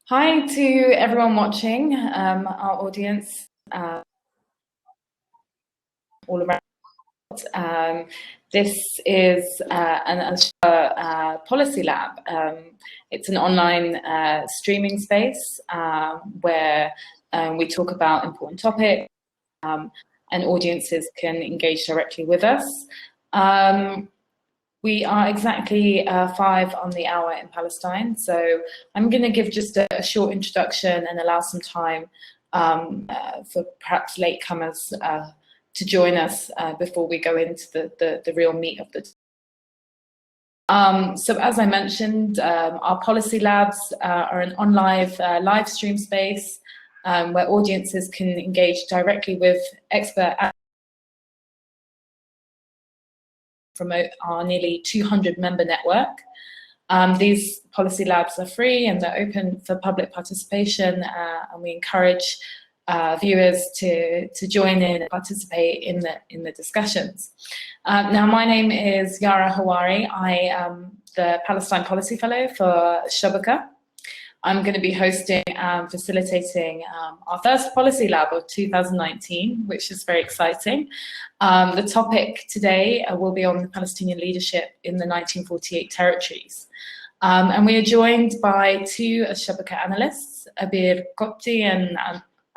Hi to everyone watching, our audience all around. This is an Al-Shabaka policy lab. It's an online streaming space where we talk about important topics and audiences can engage directly with us. We are exactly 5 on the hour in Palestine, so I'm going to give just a short introduction and allow some time for perhaps latecomers to join us before we go into the real meat of the So as I mentioned, our policy labs are an online live stream space where audiences can engage directly with expert from our nearly 200 member network. These policy labs are free and they're open for public participation, and we encourage viewers to join in and participate in the discussions. Now, my name is Yara Hawari. I am the Palestine Policy Fellow for Al-Shabaka. I'm going to be hosting and facilitating our first policy lab of 2019, which is very exciting. The topic today will be on the Palestinian leadership in the 1948 territories. And we are joined by 2 Al-Shabaka analysts, Abir Kopty and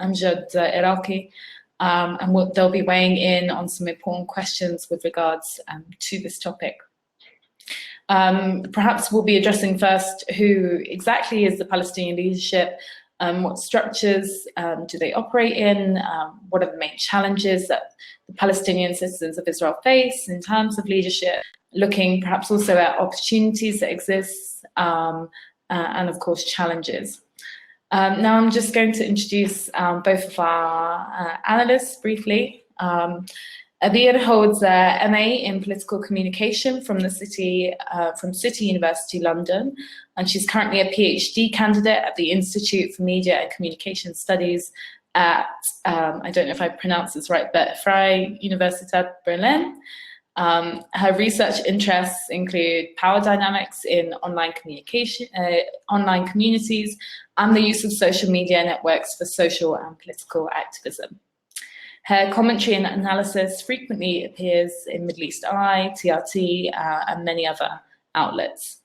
Amjad Iraqi, and they'll be weighing in on some important questions with regards to this topic. Perhaps we'll be addressing first who exactly is the Palestinian leadership, what structures do they operate in, what are the main challenges that the Palestinian citizens of Israel face in terms of leadership, looking perhaps also at opportunities that exist, and of course challenges. Now I'm just going to introduce both of our analysts briefly. Abir holds a MA in political communication from City University London, and she's currently a PhD candidate at the Institute for Media and Communication Studies at, I don't know if I pronounce this right, but Freie Universität Berlin. Her research interests include power dynamics in online communication, online communities, and the use of social media networks for social and political activism. Her commentary and analysis frequently appears in Middle East Eye, TRT, and many other outlets.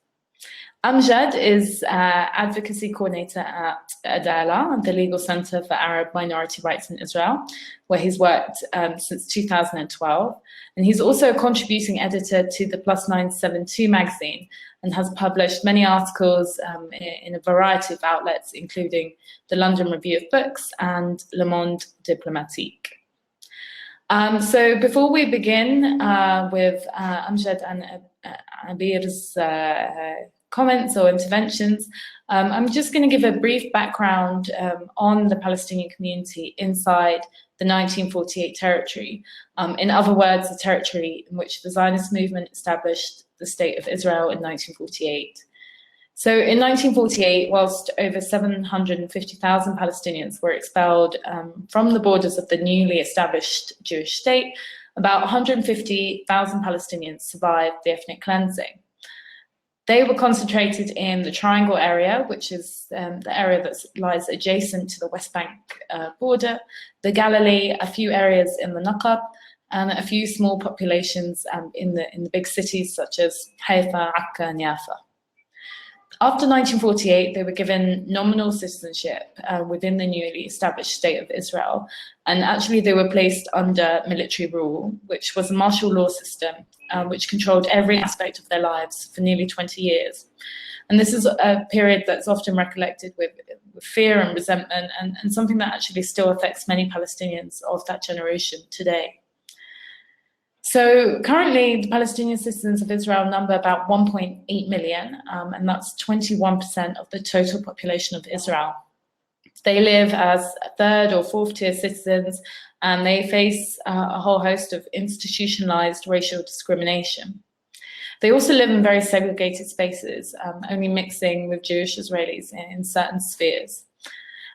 Amjad is advocacy coordinator at Adala, the Legal Center for Arab Minority Rights in Israel, where he's worked since 2012. And he's also a contributing editor to the Plus 972 magazine and has published many articles in a variety of outlets, including the London Review of Books and Le Monde Diplomatique. So before we begin with Amjad and Abir's comments or interventions, I'm just going to give a brief background on the Palestinian community inside the 1948 territory. In other words, the territory in which the Zionist movement established the State of Israel in 1948. So in 1948, whilst over 750,000 Palestinians were expelled from the borders of the newly established Jewish state, about 150,000 Palestinians survived the ethnic cleansing. They were concentrated in the Triangle area, which is the area that lies adjacent to the West Bank border, the Galilee, a few areas in the Naqab, and a few small populations in the big cities such as Haifa, Akka, and Jaffa. After 1948, they were given nominal citizenship within the newly established State of Israel, and actually they were placed under military rule, which was a martial law system which controlled every aspect of their lives for nearly 20 years. And this is a period that's often recollected with fear and resentment, and something that actually still affects many Palestinians of that generation today. So currently, the Palestinian citizens of Israel number about 1.8 million, and that's 21% of the total population of Israel. They live as 3rd or 4th tier citizens, and they face a whole host of institutionalized racial discrimination. They also live in very segregated spaces, only mixing with Jewish Israelis in certain spheres.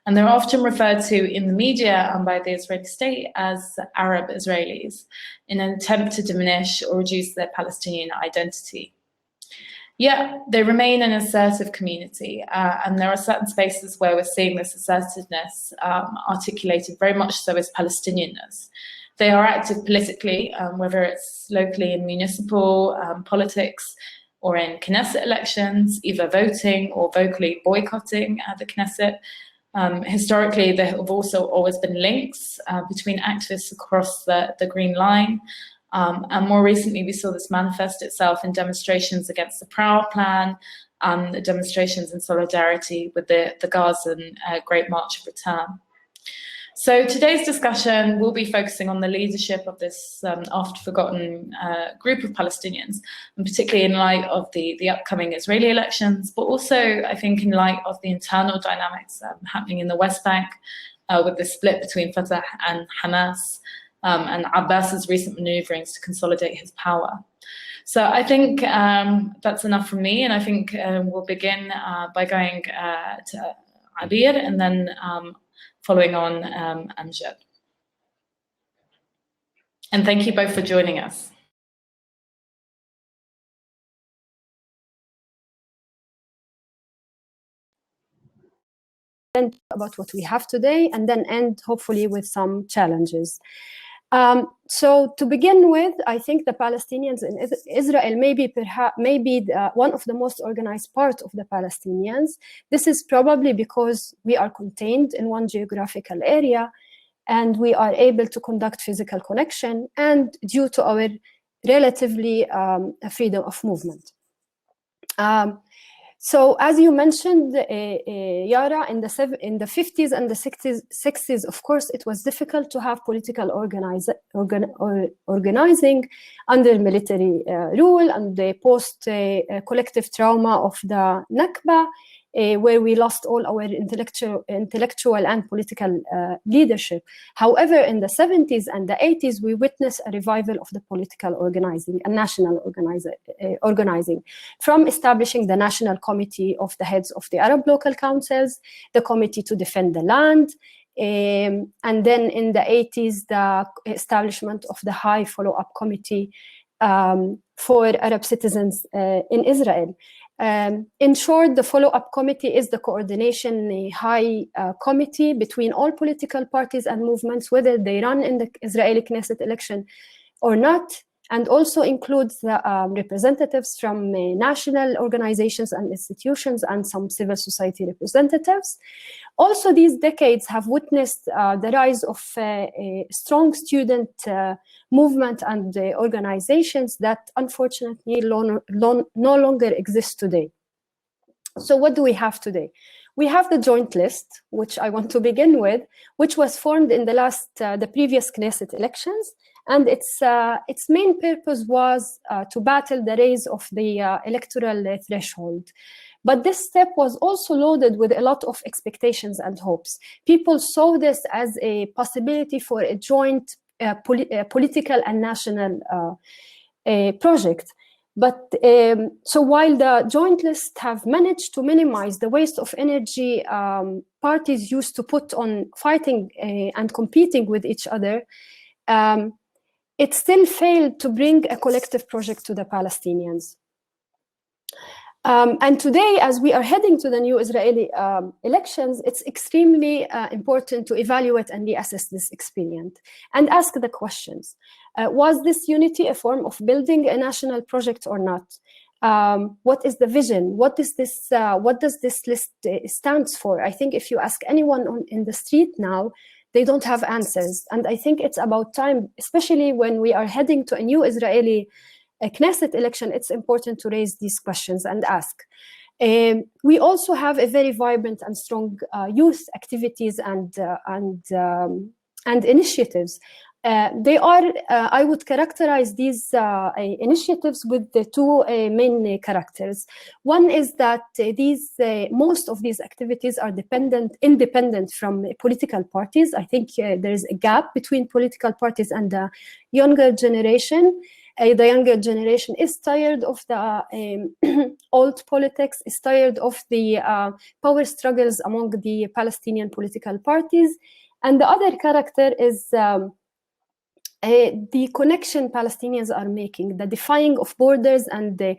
And they're often referred to in the media and by the Israeli state as Arab Israelis in an attempt to diminish or reduce their Palestinian identity. Yeah, they remain an assertive community, and there are certain spaces where we're seeing this assertiveness articulated very much so as Palestinianness. They are active politically, whether it's locally in municipal politics or in Knesset elections, either voting or vocally boycotting the Knesset. Historically, there have also always been links between activists across the Green Line. And more recently, we saw this manifest itself in demonstrations against the Prowl Plan, and demonstrations in solidarity with the Gazan Great March of Return. So today's discussion will be focusing on the leadership of this oft-forgotten group of Palestinians, and particularly in light of the upcoming Israeli elections, but also, I think, in light of the internal dynamics happening in the West Bank with the split between Fatah and Hamas, and Abbas's recent maneuverings to consolidate his power. So I think that's enough from me, and I think we'll begin by going to Abir, and then following on Amjad. And thank you both for joining us. About what we have today, and then end hopefully with some challenges. So to begin with, I think the Palestinians in Israel may be one of the most organized part of the Palestinians. This is probably because we are contained in one geographical area, and we are able to conduct physical connection, and due to our relatively freedom of movement. So as you mentioned, Yara, in the 50s and the 60s, of course, it was difficult to have political organizing under military rule, and the post-collective trauma of the Nakba, where we lost all our intellectual and political leadership. However, in the 70s and the 80s, we witnessed a revival of the political organizing and national organizing, from establishing the National Committee of the heads of the Arab local councils, the Committee to Defend the Land, and then in the 80s, the establishment of the High Follow-up Committee for Arab citizens in Israel. In short, the follow-up committee is the coordination high committee between all political parties and movements, whether they run in the Israeli Knesset election or not, and also includes the representatives from national organizations and institutions and some civil society representatives. Also, these decades have witnessed the rise of a strong student movement and organizations that unfortunately no longer exist today. So what do we have today? We have the joint list, which I want to begin with, which was formed in the previous Knesset elections, and its main purpose was to battle the raise of the electoral threshold. But this step was also loaded with a lot of expectations and hopes. People saw this as a possibility for a joint political and national project. But so while the joint list have managed to minimize the waste of energy parties used to put on fighting and competing with each other, it still failed to bring a collective project to the Palestinians. And today, as we are heading to the new Israeli elections, it's extremely important to evaluate and reassess this experience and ask the questions. Was this unity a form of building a national project or not? What is the vision? What does this list stands for? I think if you ask anyone in the street now, they don't have answers. And I think it's about time, especially when we are heading to a new Israeli Knesset election, it's important to raise these questions and ask. We also have a very vibrant and strong youth activities and initiatives. They are, I would characterize these initiatives with the two main characters. One is that most of these activities are independent from political parties. I think there is a gap between political parties and the younger generation. The younger generation is tired of the old politics, is tired of the power struggles among the Palestinian political parties. And the other character is the connection Palestinians are making, the defying of borders and the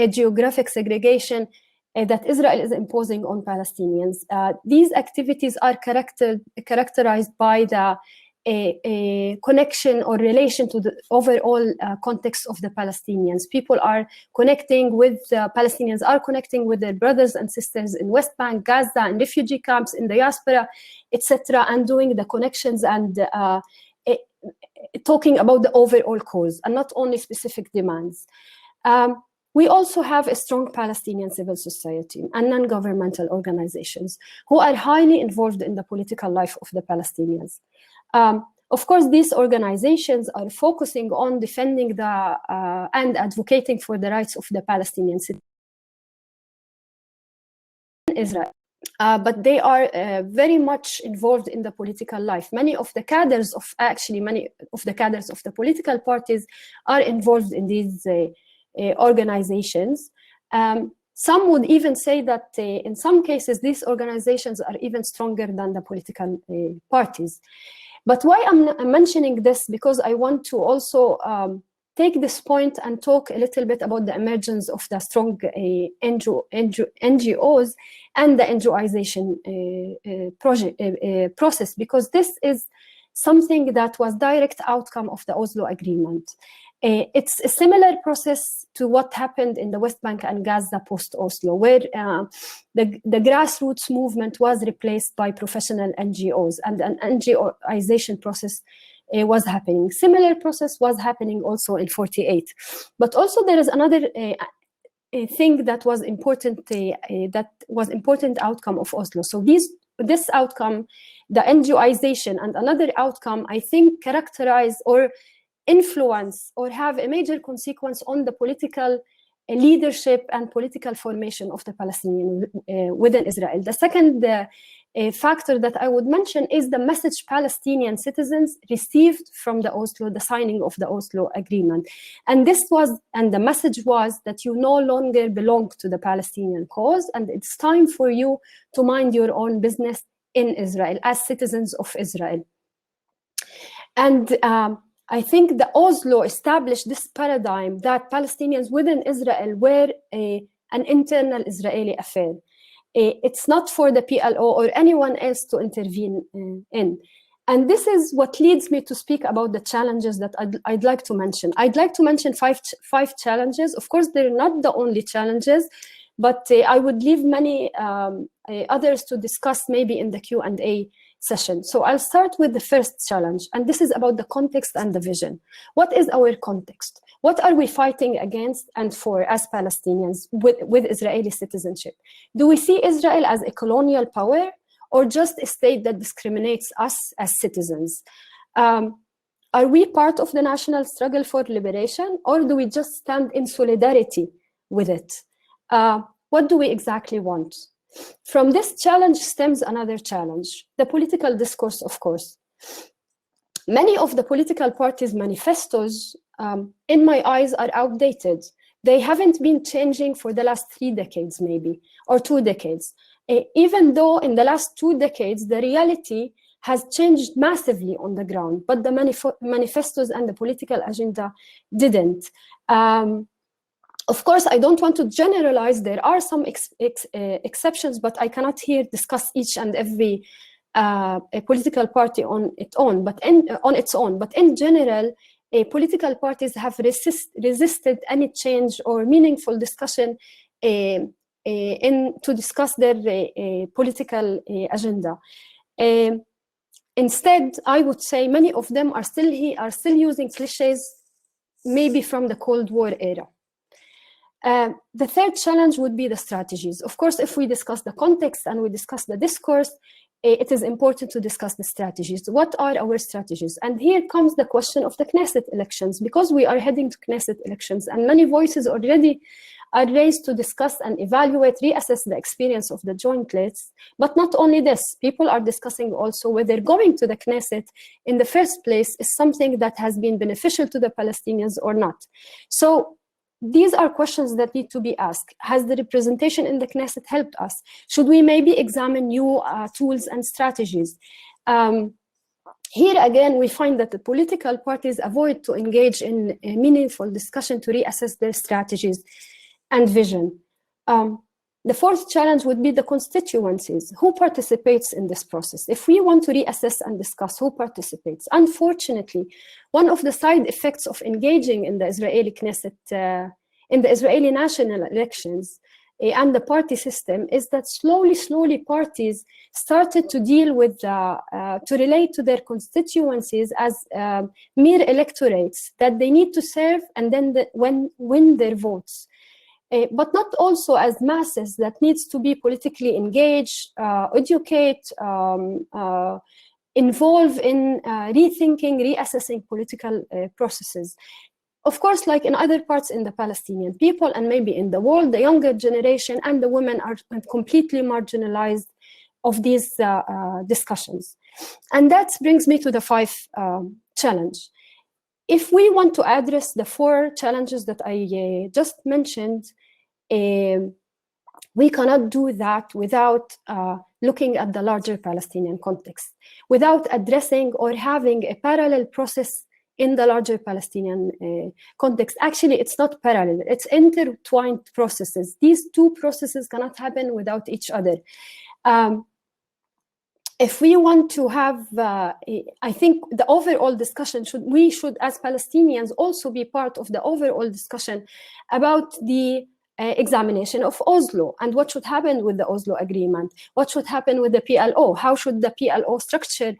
geographic segregation that Israel is imposing on Palestinians. These activities are characterized by the a connection or relation to the overall context of the Palestinians. People are connecting with, Palestinians are connecting with their brothers and sisters in West Bank, Gaza, in refugee camps, in diaspora, etc., and doing the connections and talking about the overall cause and not only specific demands. We also have a strong Palestinian civil society and non-governmental organizations who are highly involved in the political life of the Palestinians. Of course, these organizations are focusing on defending the and advocating for the rights of the Palestinians in Israel. But they are very much involved in the political life. Many of the cadres of the political parties are involved in these organizations. Some would even say that in some cases, these organizations are even stronger than the political parties. But why I'm mentioning this? Because I want to also take this point and talk a little bit about the emergence of the strong NGOs and the NGOization process, because this is something that was direct outcome of the Oslo Agreement. It's a similar process to what happened in the West Bank and Gaza post-Oslo, where the grassroots movement was replaced by professional NGOs, and an NGOization process was happening. Similar process was happening also in 48. But also there is another thing that was important outcome of Oslo. So this outcome, the NGOization, and another outcome, I think, characterize or influence or have a major consequence on the political leadership and political formation of the Palestinian within Israel. The second factor that I would mention is the message Palestinian citizens received from the signing of the Oslo Agreement. And the message was that you no longer belong to the Palestinian cause, and it's time for you to mind your own business in Israel as citizens of Israel. And I think the Oslo established this paradigm that Palestinians within Israel were an internal Israeli affair. It's not for the PLO or anyone else to intervene in. And this is what leads me to speak about the challenges that I'd like to mention. I'd like to mention five challenges. Of course, they're not the only challenges, but I would leave many others to discuss maybe in the Q&A session. So I'll start with the first challenge, and this is about the context and the vision. What is our context? What are we fighting against and for as Palestinians with Israeli citizenship? Do we see Israel as a colonial power or just a state that discriminates us as citizens? Are we part of the national struggle for liberation, or do we just stand in solidarity with it? What do we exactly want? From this challenge stems another challenge, the political discourse, of course. Many of the political parties' manifestos, in my eyes, are outdated. They haven't been changing for the last 3 decades, maybe, or 2 decades. Even though in the last 2 decades, the reality has changed massively on the ground, but the manifestos and the political agenda didn't. Of course, I don't want to generalize. There are some exceptions, but I cannot here discuss each and every political party on its own. But in general, political parties have resisted any change or meaningful discussion to discuss their political agenda. Instead, I would say many of them are still using cliches, maybe from the Cold War era. The third challenge would be the strategies. Of course, if we discuss the context and we discuss the discourse, it is important to discuss the strategies. What are our strategies? And here comes the question of the Knesset elections, because we are heading to Knesset elections, and many voices already are raised to discuss and evaluate, reassess the experience of the joint lists. But not only this, people are discussing also whether going to the Knesset in the first place is something that has been beneficial to the Palestinians or not. So these are questions that need to be asked. Has the representation in the Knesset helped us? Should we maybe examine new tools and strategies? Here again, we find that the political parties avoid to engage in a meaningful discussion to reassess their strategies and vision. The fourth challenge would be the constituencies. Who participates in this process? If we want to reassess and discuss who participates, unfortunately, one of the side effects of engaging in the Israeli Knesset, in the Israeli national elections, and the party system is that slowly parties started to deal with, to relate to their constituencies as mere electorates that they need to serve and then win their votes. But not also as masses that needs to be politically engaged, educate, involve in rethinking, reassessing political processes. Of course, like in other parts in the Palestinian people and maybe in the world, the younger generation and the women are completely marginalized of these discussions. And that brings me to the fifth challenge. If we want to address the four challenges that I just mentioned, we cannot do that without looking at the larger Palestinian context, without addressing or having a parallel process in the larger Palestinian context. Actually, it's not parallel, it's intertwined processes. These two processes cannot happen without each other. If we want to have, I think the overall discussion we should as Palestinians also be part of the overall discussion about the examination of Oslo and what should happen with the Oslo Agreement, what should happen with the PLO, how should the PLO structure,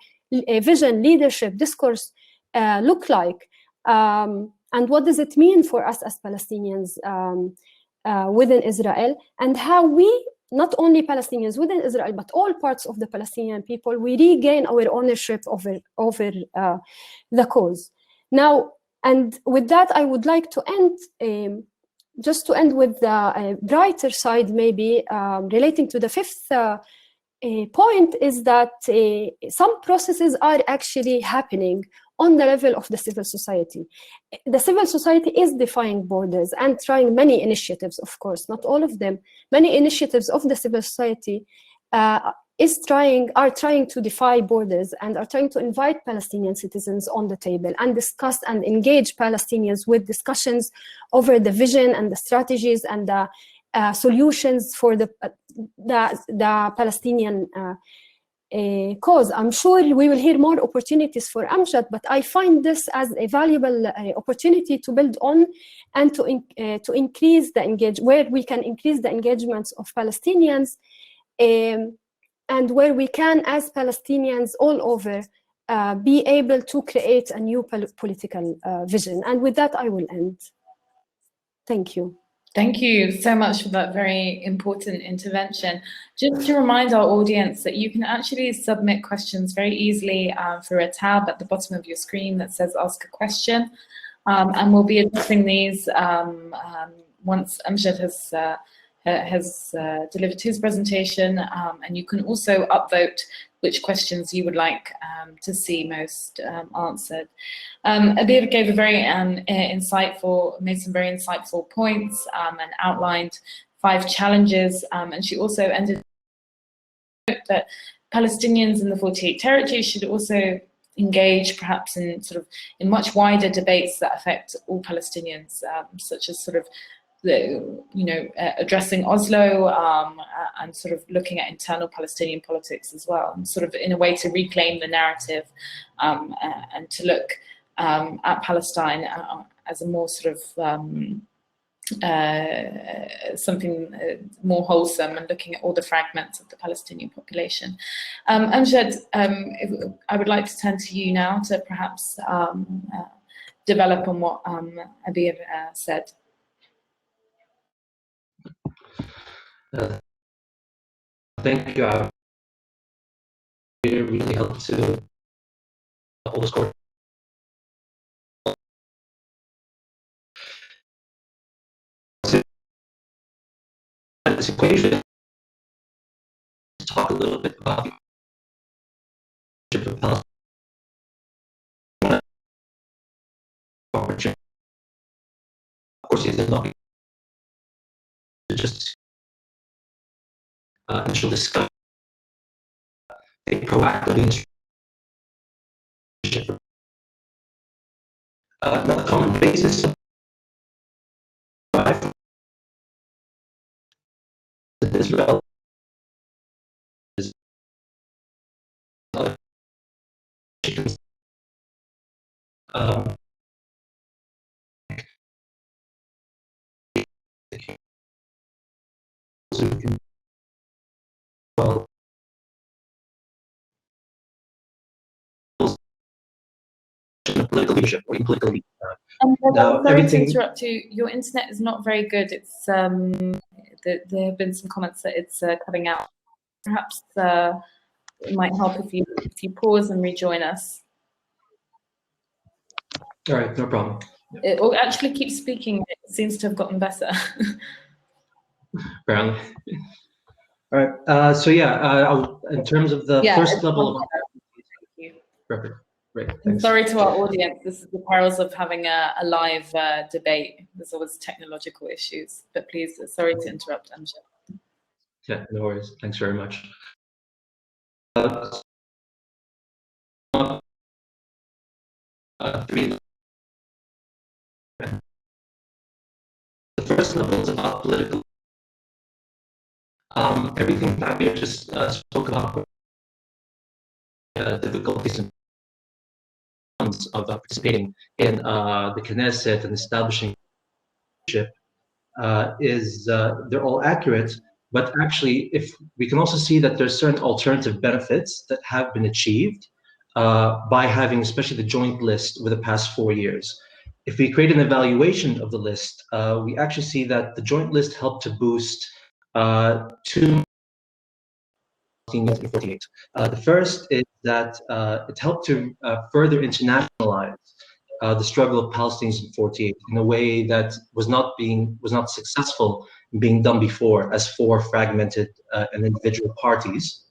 vision, leadership, discourse look like, and what does it mean for us as Palestinians within Israel, and how we, not only Palestinians within Israel, but all parts of the Palestinian people, we regain our ownership over the cause. Now, and with that, I would like to end, just to end with the brighter side, maybe relating to the fifth point, is that some processes are actually happening on the level of the civil society. The civil society is defying borders and trying many initiatives, of course, not all of them. Many initiatives of the civil society are trying to defy borders and are trying to invite Palestinian citizens on the table and discuss and engage Palestinians with discussions over the vision and the strategies and the solutions for the Palestinian cause. I'm sure we will hear more opportunities for Amjad, but I find this as a valuable opportunity to build on and to increase the engagement, where we can increase the engagements of Palestinians, and where we can, as Palestinians all over, be able to create a new political vision. And with that, I will end. Thank you. Thank you so much for that very important intervention. Just to remind our audience that you can actually submit questions very easily through a tab at the bottom of your screen that says Ask a Question. And we'll be addressing these once Amjad has delivered his presentation, and you can also upvote which questions you would like to see most answered. Abir gave a very made some very insightful points and outlined 5 challenges, and she also ended that Palestinians in the 48 territories should also engage perhaps in much wider debates that affect all Palestinians, such as addressing Oslo and looking at internal Palestinian politics as well, and in a way to reclaim the narrative and to look at Palestine as a more something more wholesome, and looking at all the fragments of the Palestinian population. Amjad, I would like to turn to you now to perhaps develop on what Abir said. Thank you. It really helped to underscore this equation. To talk a little bit about the Palestine. Of course, it is not just initial discussion. They proactively the common basis of Israel is um, well, political leadership or political leadership. Now, sorry everything. to interrupt you. Your internet is not very good. It's there have been some comments that it's cutting out. Perhaps it might help if you pause and rejoin us. All right, no problem. Or actually keep speaking. It seems to have gotten better. Apparently. All right. So yeah, in terms of the first level of. Thank you. Perfect. Great. I'm Thanks. sorry to our audience. This is the perils of having a live debate. There's always technological issues. But please, sorry to interrupt, Amjad. Yeah, no worries. Thanks very much. The first level is about political. Everything that Abir just spoke about, difficulties and of participating in the Knesset and establishing leadership they're all accurate. But actually, if we can also see that there's certain alternative benefits that have been achieved by having, especially the joint list over the past 4 years. If we create an evaluation of the list, we actually see that the joint list helped to boost two. The first is that it helped to further internationalize the struggle of Palestinians in 48 in a way that was not successful in being done before as four fragmented and individual parties.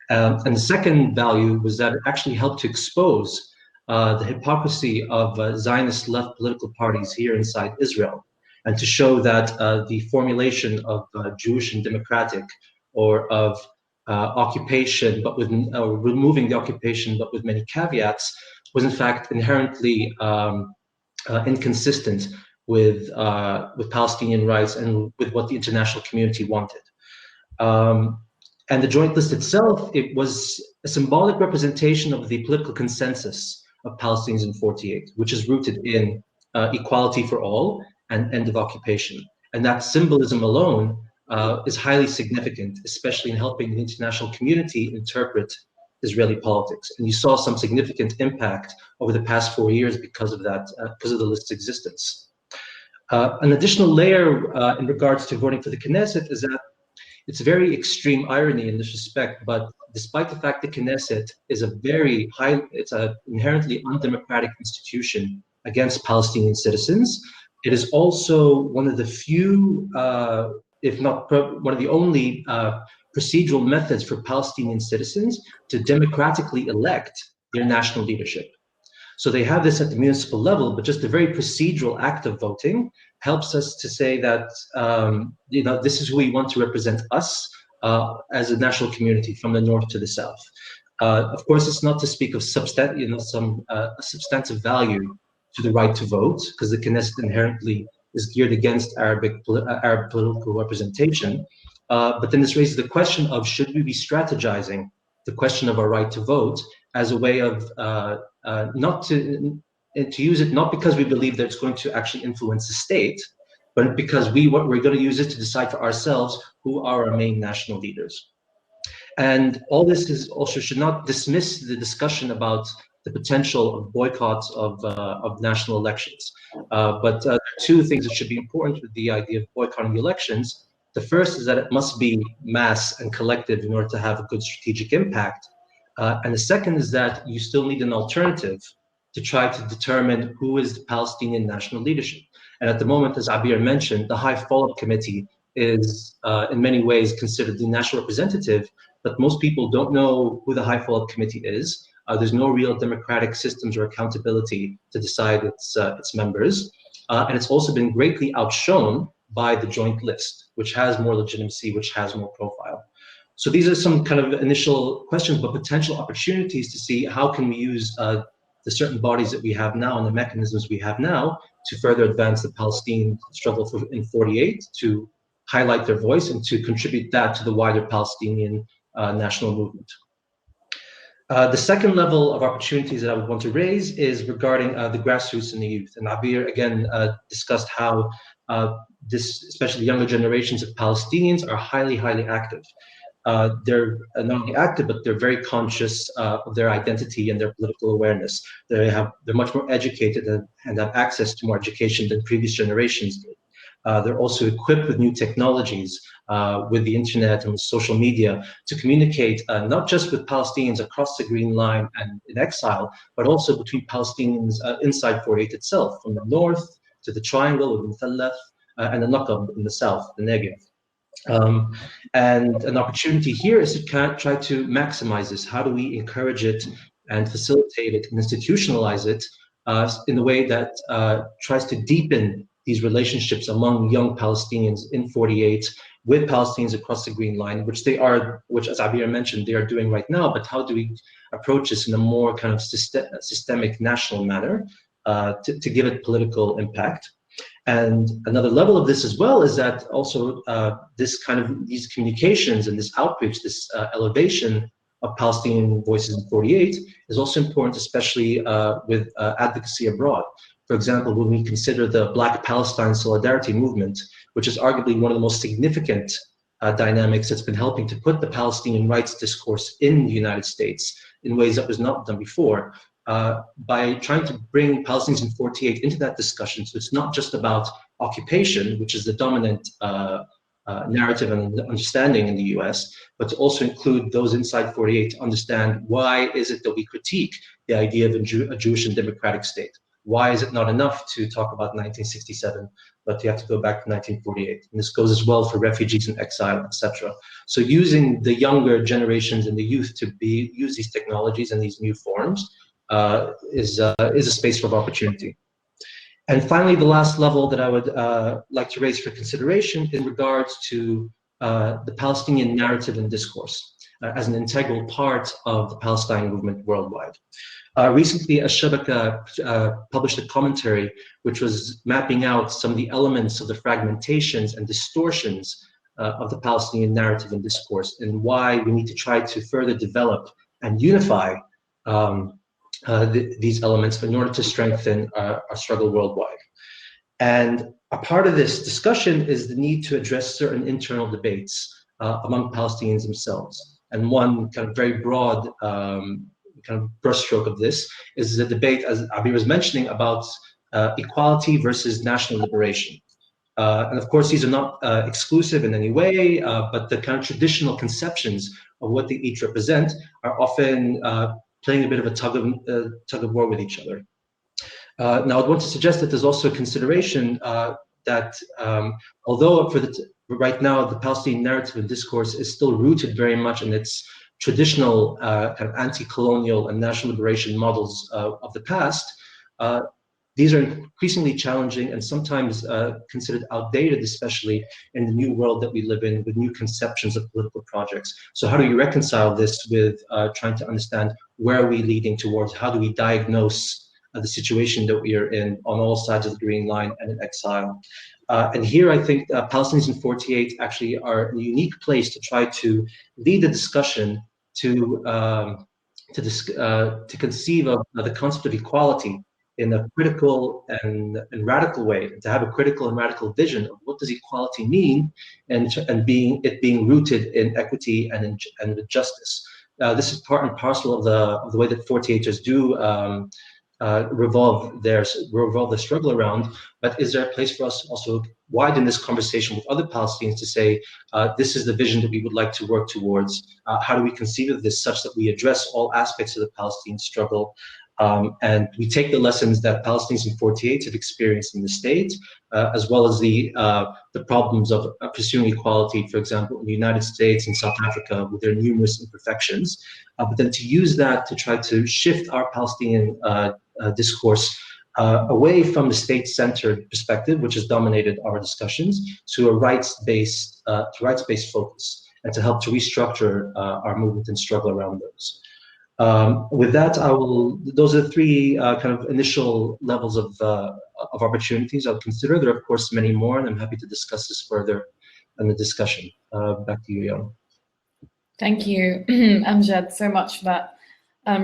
And the second value was that it actually helped to expose the hypocrisy of Zionist left political parties here inside Israel, and to show that the formulation of Jewish and democratic, or of occupation, but with removing the occupation, but with many caveats, was in fact inherently inconsistent with Palestinian rights and with what the international community wanted. And the joint list itself, it was a symbolic representation of the political consensus of Palestinians in 48, which is rooted in equality for all and end of occupation. And that symbolism alone is highly significant, especially in helping the international community interpret Israeli politics. And you saw some significant impact over the past 4 years because of that, because of the list's existence. An additional layer in regards to voting for the Knesset is that it's a very extreme irony in this respect, but despite the fact that Knesset is it's an inherently undemocratic institution against Palestinian citizens, it is also one of the few, if not one of the only procedural methods for Palestinian citizens to democratically elect their national leadership. So they have this at the municipal level, but just the very procedural act of voting helps us to say that this is who we want to represent us as a national community from the north to the south. Of course, it's not to speak of substantive value to the right to vote, because the Knesset inherently is geared against Arab political representation. But then this raises the question of, should we be strategizing the question of our right to vote as a way of to use it not because we believe that it's going to actually influence the state, but because we're going to use it to decide for ourselves who are our main national leaders. And all this is also should not dismiss the discussion about the potential of boycotts of national elections. But two things that should be important with the idea of boycotting the elections. The first is that it must be mass and collective in order to have a good strategic impact. And the second is that you still need an alternative to try to determine who is the Palestinian national leadership. And at the moment, as Abir mentioned, the High Follow-up Committee is in many ways considered the national representative, but most people don't know who the High Follow-up Committee is. There's no real democratic systems or accountability to decide its members. And it's also been greatly outshone by the joint list, which has more legitimacy, which has more profile. So these are some kind of initial questions, but potential opportunities to see how can we use the the certain bodies that we have now and the mechanisms we have now to further advance the Palestinian struggle in 48, to highlight their voice and to contribute that to the wider Palestinian national movement. The second level of opportunities that I would want to raise is regarding the grassroots and the youth. And Abir again discussed how especially younger generations of Palestinians are highly active. They're not only active, but they're very conscious of their identity and their political awareness. They're much more educated and have access to more education than previous generations did. They're also equipped with new technologies, with the internet and with social media, to communicate not just with Palestinians across the Green Line and in exile, but also between Palestinians inside 48 itself, from the north to the Triangle, the Muthalaf, and the Naqab in the south, the Negev. And an opportunity here is to try to maximize this. How do we encourage it and facilitate it and institutionalize it in a way that tries to deepen these relationships among young Palestinians in 48 with Palestinians across the Green Line, which as Abir mentioned, they are doing right now. But how do we approach this in a more kind of systemic national manner to give it political impact? And another level of this as well is that also these communications and this outreach, this elevation of Palestinian voices in 48 is also important, especially with advocacy abroad. For example, when we consider the Black Palestine Solidarity Movement, which is arguably one of the most significant dynamics that's been helping to put the Palestinian rights discourse in the United States in ways that was not done before, by trying to bring Palestinians in 48 into that discussion. So it's not just about occupation, which is the dominant narrative and understanding in the US, but to also include those inside 48 to understand why is it that we critique the idea of a Jewish and democratic state. Why is it not enough to talk about 1967, but you have to go back to 1948? And this goes as well for refugees in exile, etc. So using the younger generations and the youth to use these technologies and these new forms is a space for opportunity. And finally, the last level that I would like to raise for consideration in regards to the Palestinian narrative and discourse as an integral part of the Palestine movement worldwide. Recently, Al-Shabaka published a commentary which was mapping out some of the elements of the fragmentations and distortions of the Palestinian narrative and discourse, and why we need to try to further develop and unify these elements in order to strengthen our struggle worldwide. And a part of this discussion is the need to address certain internal debates among Palestinians themselves. And one kind of very broad kind of brushstroke of this is the debate, as Abir was mentioning, about equality versus national liberation. And of course, these are not exclusive in any way, but the kind of traditional conceptions of what they each represent are often playing a bit of a tug of war with each other. Now, I'd want to suggest that there's also a consideration that although right now the Palestinian narrative and discourse is still rooted very much in its traditional kind of anti-colonial and national liberation models of the past, these are increasingly challenging and sometimes considered outdated, especially in the new world that we live in with new conceptions of political projects. So how do you reconcile this with trying to understand where are we leading towards? How do we diagnose the situation that we are in on all sides of the Green Line and in exile? And here I think Palestinians in 48 actually are in a unique place to try to lead the discussion to conceive of the concept of equality in a critical and radical way, to have a critical and radical vision of what does equality mean, and being rooted in equity and with justice. This is part and parcel of the way that 48ers do revolve their struggle around. But is there a place for us to also widen this conversation with other Palestinians to say, this is the vision that we would like to work towards? How do we conceive of this such that we address all aspects of the Palestinian struggle? And we take the lessons that Palestinians in 48 have experienced in the state, as well as the problems of pursuing equality, for example, in the United States and South Africa with their numerous imperfections, but then to use that to try to shift our Palestinian discourse away from the state-centered perspective, which has dominated our discussions, to a rights-based focus, and to help to restructure our movement and struggle around those. With that, those are three kind of initial levels of opportunities I'll consider. There are, of course, many more, and I'm happy to discuss this further in the discussion. Back to you, Yara. Thank you, Amjad, so much for that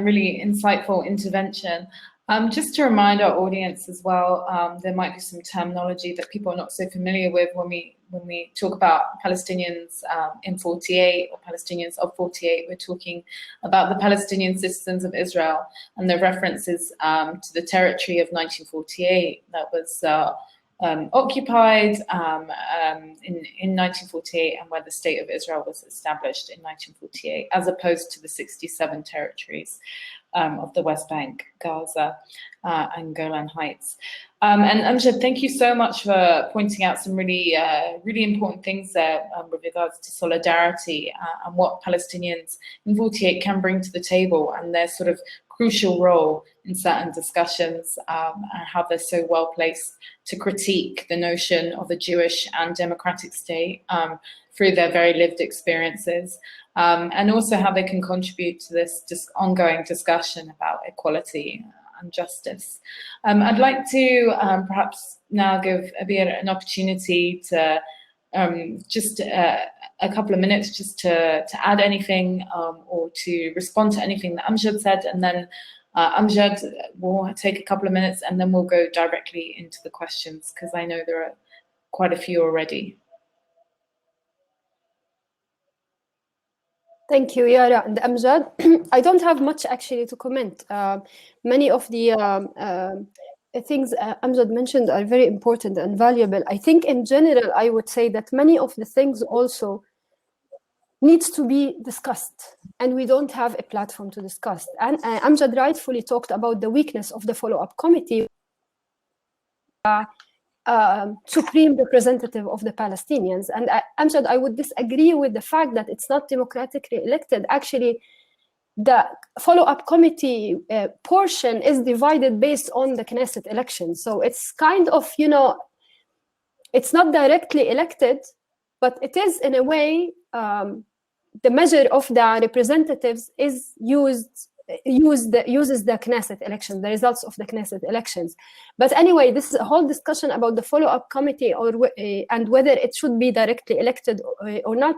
really insightful intervention. Just to remind our audience as well, there might be some terminology that people are not so familiar with when we talk about Palestinians in 48 or Palestinians of 48. We're talking about the Palestinian citizens of Israel, and the references to the territory of 1948 that was occupied in 1948, and where the state of Israel was established in 1948, as opposed to the 67 territories of the West Bank, Gaza, and Golan Heights. And Amjad, thank you so much for pointing out some really, really important things there with regards to solidarity and what Palestinians in 48 can bring to the table, and their sort of crucial role in certain discussions, and how they're so well placed to critique the notion of a Jewish and democratic state through their very lived experiences, and also how they can contribute to this ongoing discussion about equality and justice. I'd like to perhaps now give Abir an opportunity to just a couple of minutes just to add anything or to respond to anything that Amjad said, and then Amjad will take a couple of minutes, and then we'll go directly into the questions, because I know there are quite a few already. Thank you, Yara and Amjad. I don't have much actually to comment. Many of the things Amjad mentioned are very important and valuable. I think in general, I would say that many of the things also needs to be discussed, and we don't have a platform to discuss. And Amjad rightfully talked about the weakness of the follow-up committee, supreme representative of the Palestinians. And Amjad, I would disagree with the fact that it's not democratically elected. Actually, the follow-up committee portion is divided based on the Knesset election. So it's kind of, it's not directly elected, but it is in a way, the measure of the representatives is uses the Knesset election, the results of the Knesset elections. But anyway, this is a whole discussion about the follow-up committee and whether it should be directly elected or not.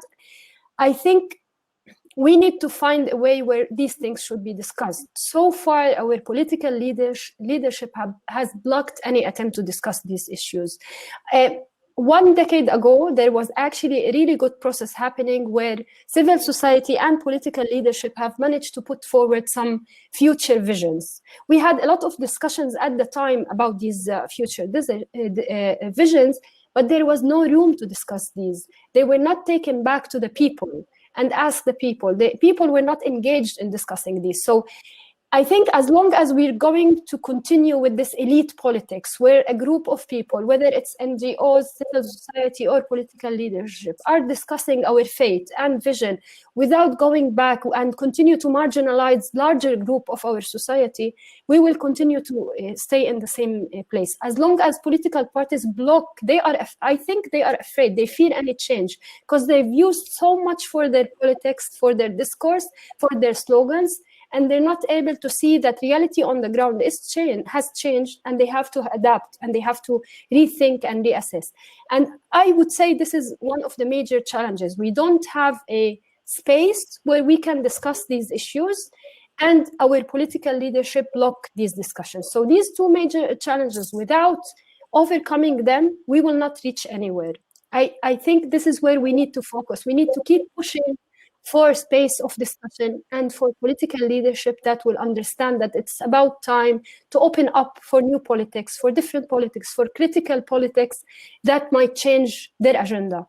I think we need to find a way where these things should be discussed. So far, our political leadership has blocked any attempt to discuss these issues. 1 decade ago, there was actually a really good process happening where civil society and political leadership have managed to put forward some future visions. We had a lot of discussions at the time about these future visions, but there was no room to discuss these. They were not taken back to the people and ask the people. The people were not engaged in discussing these. So I think as long as we're going to continue with this elite politics, where a group of people, whether it's NGOs, civil society, or political leadership, are discussing our fate and vision without going back and continue to marginalize larger group of our society, we will continue to stay in the same place. As long as political parties block, I think they are afraid, they fear any change, because they've used so much for their politics, for their discourse, for their slogans, and they're not able to see that reality on the ground has changed, and they have to adapt, and they have to rethink and reassess. And I would say this is one of the major challenges. We don't have a space where we can discuss these issues, and our political leadership block these discussions. So these two major challenges, without overcoming them, we will not reach anywhere. I think this is where we need to focus. We need to keep pushing for space of discussion and for political leadership that will understand that it's about time to open up for new politics, for different politics, for critical politics that might change their agenda.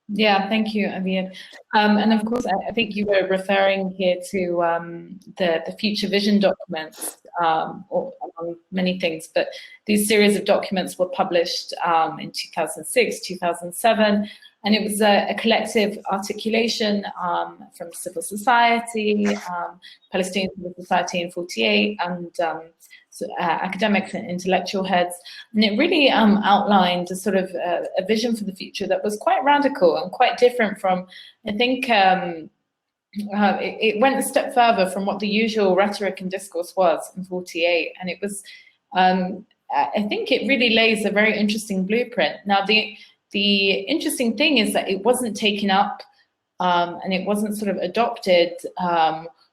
Yeah, thank you, Abir. And of course, I think you were referring here to the future vision documents, or among many things, but these series of documents were published in 2006, 2007, and it was a collective articulation from civil society, Palestinian civil society in 48, and academics and intellectual heads. And it really outlined a sort of a vision for the future that was quite radical and quite different from, I think, it went a step further from what the usual rhetoric and discourse was in 48, and it was, I think it really lays a very interesting blueprint. Now, the interesting thing is that it wasn't taken up and it wasn't sort of adopted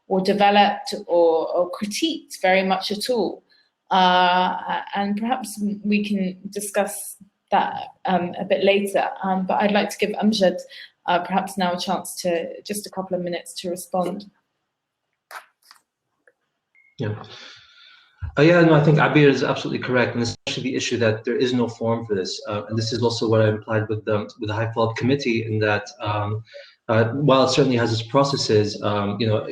or developed or critiqued very much at all. And perhaps we can discuss that a bit later. But I'd like to give Amjad perhaps now a chance to just a couple of minutes to respond. Yeah. Yeah, no, I think Abir is absolutely correct, and especially the issue that there is no forum for this. And this is also what I implied with the high follow-up committee, in that while it certainly has its processes, you know,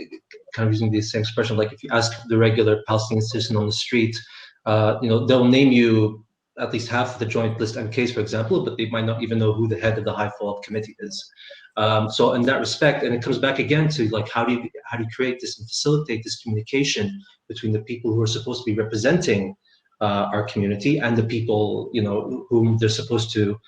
kind of using the same expression, like if you ask the regular Palestinian citizen on the street, you know, they'll name you at least half of the joint list MKs, for example, but they might not even know who the head of the high follow-up committee is. So in that respect, and it comes back again to like how do you create this and facilitate this communication between the people who are supposed to be representing our community and the people, you know, whom they're supposed to,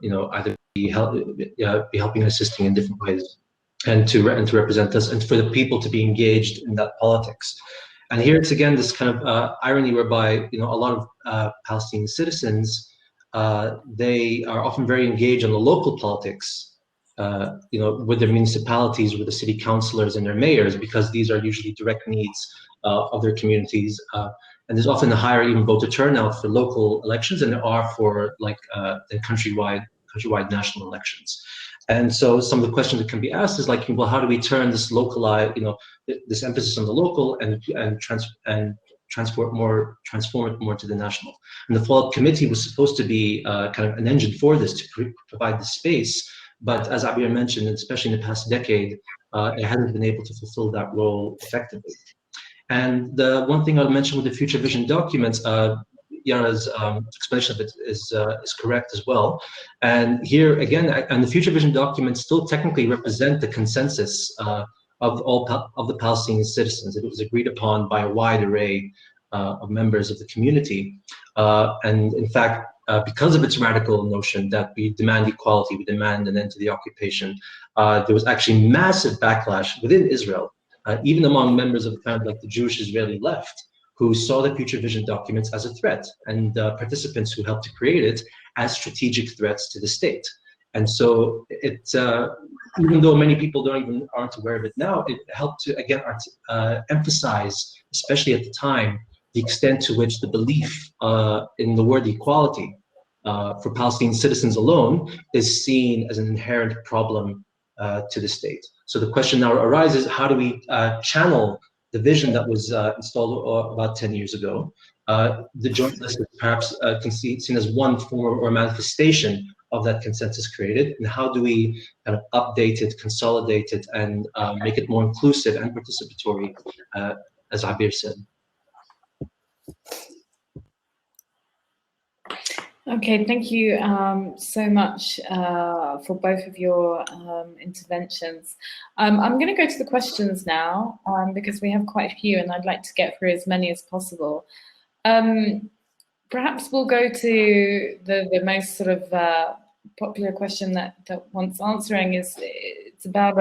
you know, either be helping and assisting in different ways, and to represent us, and for the people to be engaged in that politics. And here it's again this kind of irony whereby, you know, a lot of Palestinian citizens, they are often very engaged in the local politics, you know, with their municipalities, with the city councillors and their mayors, because these are usually direct needs of their communities. And there's often a higher even voter turnout for local elections than there are for like the countrywide national elections. And so some of the questions that can be asked is like, well, how do we turn this localized, you know, this emphasis on the local and transform it more to the national? And the follow-up committee was supposed to be kind of an engine for this, to provide the space. But as Abir mentioned, especially in the past decade, it hasn't been able to fulfill that role effectively. And the one thing I'll mention with the future vision documents, Yara's explanation of it is correct as well. And here again, and the future vision documents still technically represent the consensus of the Palestinian citizens. It was agreed upon by a wide array of members of the community. And in fact, because of its radical notion that we demand equality, we demand an end to the occupation, there was actually massive backlash within Israel, even among members of kind of like the Jewish Israeli left, who saw the future vision documents as a threat, and participants who helped to create it as strategic threats to the state. And so it, even though many people aren't aware of it now, it helped to again emphasize, especially at the time, the extent to which the belief in the word equality for Palestinian citizens alone is seen as an inherent problem to the state. So the question now arises, how do we channel the vision that was installed about 10 years ago? The joint list is perhaps seen as one form or manifestation of that consensus created, and how do we kind of update it, consolidate it, and make it more inclusive and participatory, as Abir said. Okay, thank you so much for both of your interventions. I'm going to go to the questions now because we have quite a few and I'd like to get through as many as possible. Perhaps we'll go to the most sort of popular question that wants answering. It's about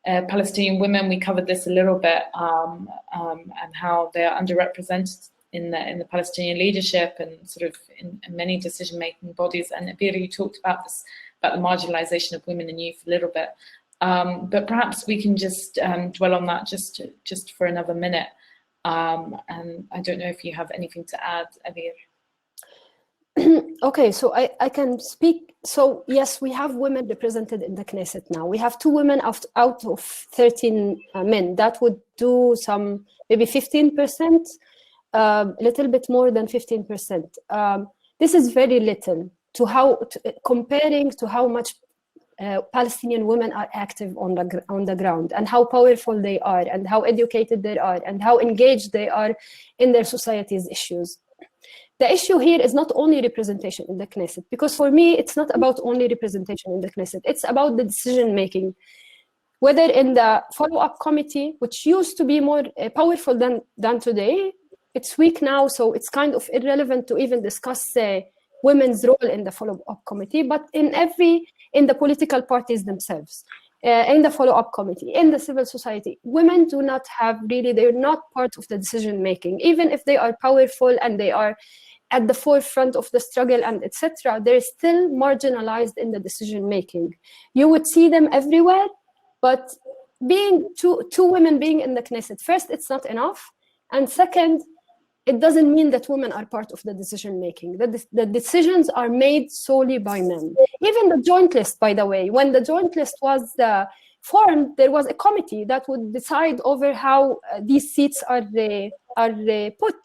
Palestinian women. We covered this a little bit and how they are underrepresented in the Palestinian leadership and sort of in many decision-making bodies. And Abir, you talked about this, about the marginalization of women and youth a little bit. But perhaps we can just dwell on that just for another minute. And I don't know if you have anything to add, Abir. Okay, so I can speak. So yes, we have women represented in the Knesset now. We have 2 women out of 13 men. That would do some, maybe 15%. A little bit more than 15%. This is very little comparing to how much Palestinian women are active on the ground, and how powerful they are, and how educated they are, and how engaged they are in their society's issues. The issue here is not only representation in the Knesset, because for me, it's not about only representation in the Knesset. It's about the decision-making, whether in the follow-up committee, which used to be more powerful than today. It's weak now, so it's kind of irrelevant to even discuss women's role in the follow-up committee, but in the political parties themselves. in the follow-up committee, in the civil society. Women do not have really, they're not part of the decision-making. Even if they are powerful and they are at the forefront of the struggle and etc., they're still marginalized in the decision-making. You would see them everywhere, but being two women being in the Knesset, first, it's not enough. And second, it doesn't mean that women are part of the decision-making. The decisions are made solely by men. Even the joint list, by the way, when the joint list was formed, there was a committee that would decide over how these seats are put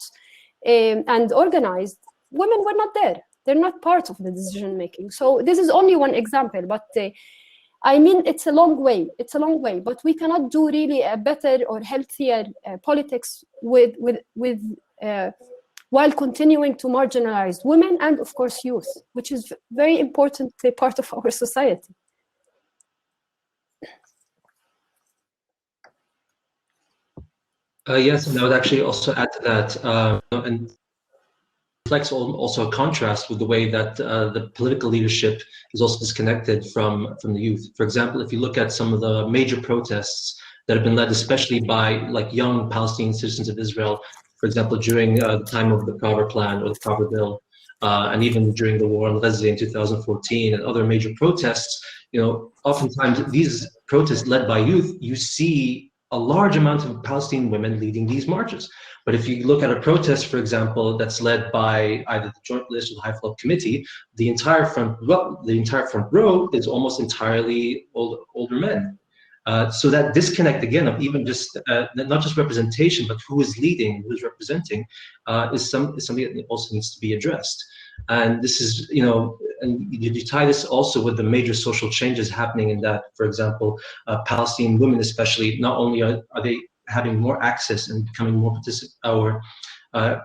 and organized. Women were not there. They're not part of the decision-making. So this is only one example, but I mean, it's a long way. It's a long way, but we cannot do really a better or healthier politics while continuing to marginalize women and, of course, youth, which is very important part of our society. Yes, and I would actually also add to that, and reflects also a contrast with the way that the political leadership is also disconnected from the youth. For example, if you look at some of the major protests that have been led, especially by like young Palestinian citizens of Israel, for example, during the time of the Carver Plan or the Carver Bill, and even during the war on Gaza in 2014 and other major protests, oftentimes these protests led by youth, you see a large amount of Palestinian women leading these marches. But if you look at a protest, for example, that's led by either the Joint List or the High Follow-up Committee, the entire front row is almost entirely older men. So that disconnect again of even just not just representation, but who is leading, who is representing, is something that also needs to be addressed. And this is, and you tie this also with the major social changes happening in that, for example, Palestinian women especially, not only are they having more access and becoming more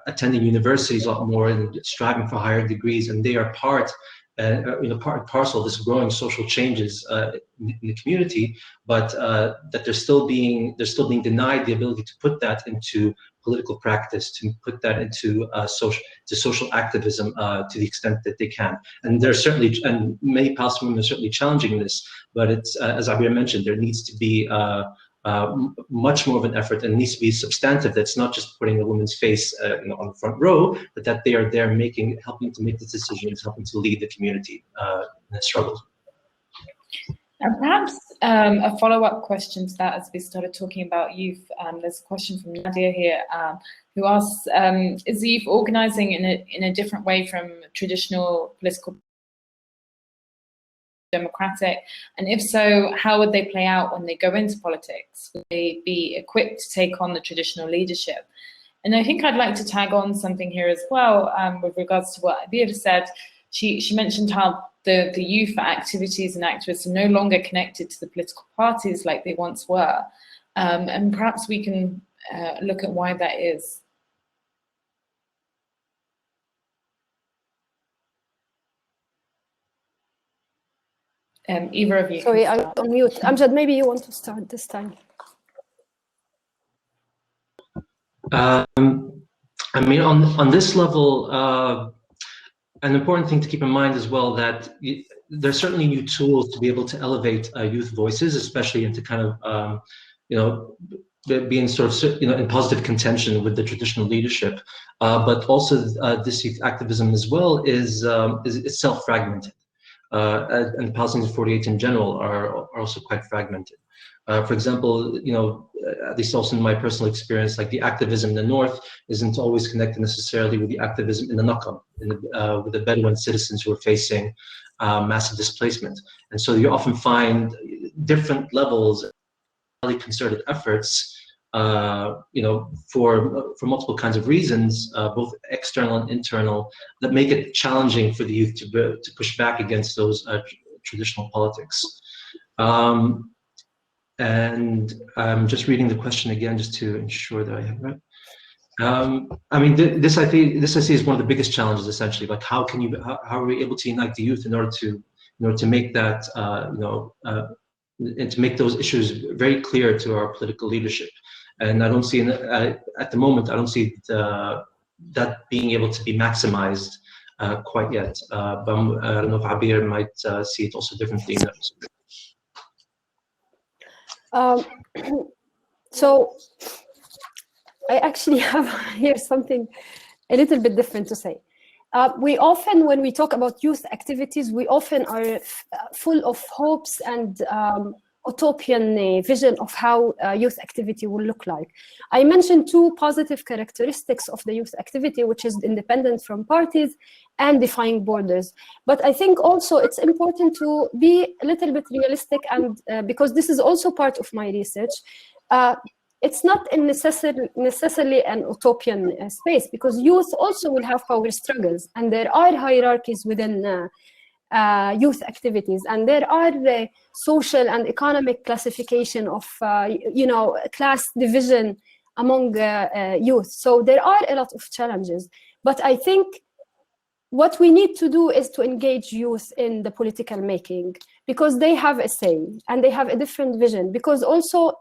attending universities a lot more and striving for higher degrees, and they are part and parcel of this growing social changes in the community, but that they're still being denied the ability to put that into political practice, to put that into social activism to the extent that they can. And there's certainly, and many Palestinian women are certainly challenging this, but it's as Abir mentioned, there needs to be much more of an effort, and it needs to be substantive. That's not just putting a woman's face on the front row, but that they are there helping to make the decisions, helping to lead the community in the struggles. And perhaps a follow-up question to that, as we started talking about youth. There's a question from Nadia here who asks, is the youth organizing in a different way from traditional political democratic, and if so, how would they play out when they go into politics? Would they be equipped to take on the traditional leadership? And I think I'd like to tag on something here as well with regards to what Abir said. She mentioned how the youth activities and activists are no longer connected to the political parties like they once were, and perhaps we can look at why that is. Either of you. Sorry, I'm on mute. Amjad, maybe you want to start this time. I mean, on this level, an important thing to keep in mind as well that there's certainly new tools to be able to elevate youth voices, especially into kind of being sort of in positive contention with the traditional leadership. But also this youth activism as well is self-fragmented. And Palestinians in 48 in general are also quite fragmented. For example, at least also in my personal experience, like the activism in the north isn't always connected necessarily with the activism in the Nakam, with the Bedouin citizens who are facing massive displacement. And so you often find different levels of highly concerted efforts, for multiple kinds of reasons, both external and internal, that make it challenging for the youth to push back against those traditional politics. And I'm just reading the question again, just to ensure that I have it right. I mean, this I see is one of the biggest challenges. Essentially, like how are we able to unite the youth in order to make that and to make those issues very clear to our political leadership. And I don't see at the moment, I don't see that being able to be maximized quite yet. But I don't know if Abir might see it also differently. So I actually have here something a little bit different to say. We often, when we talk about youth activities, we often are full of hopes and utopian vision of how youth activity will look like. I mentioned two positive characteristics of the youth activity, which is independent from parties and defying borders. But I think also it's important to be a little bit realistic, and because this is also part of my research, it's not necessarily an utopian space, because youth also will have power struggles, and there are hierarchies within youth activities, and there are the social and economic classification of class division among youth. So there are a lot of challenges, but I think what we need to do is to engage youth in the political making, because they have a say and they have a different vision, because also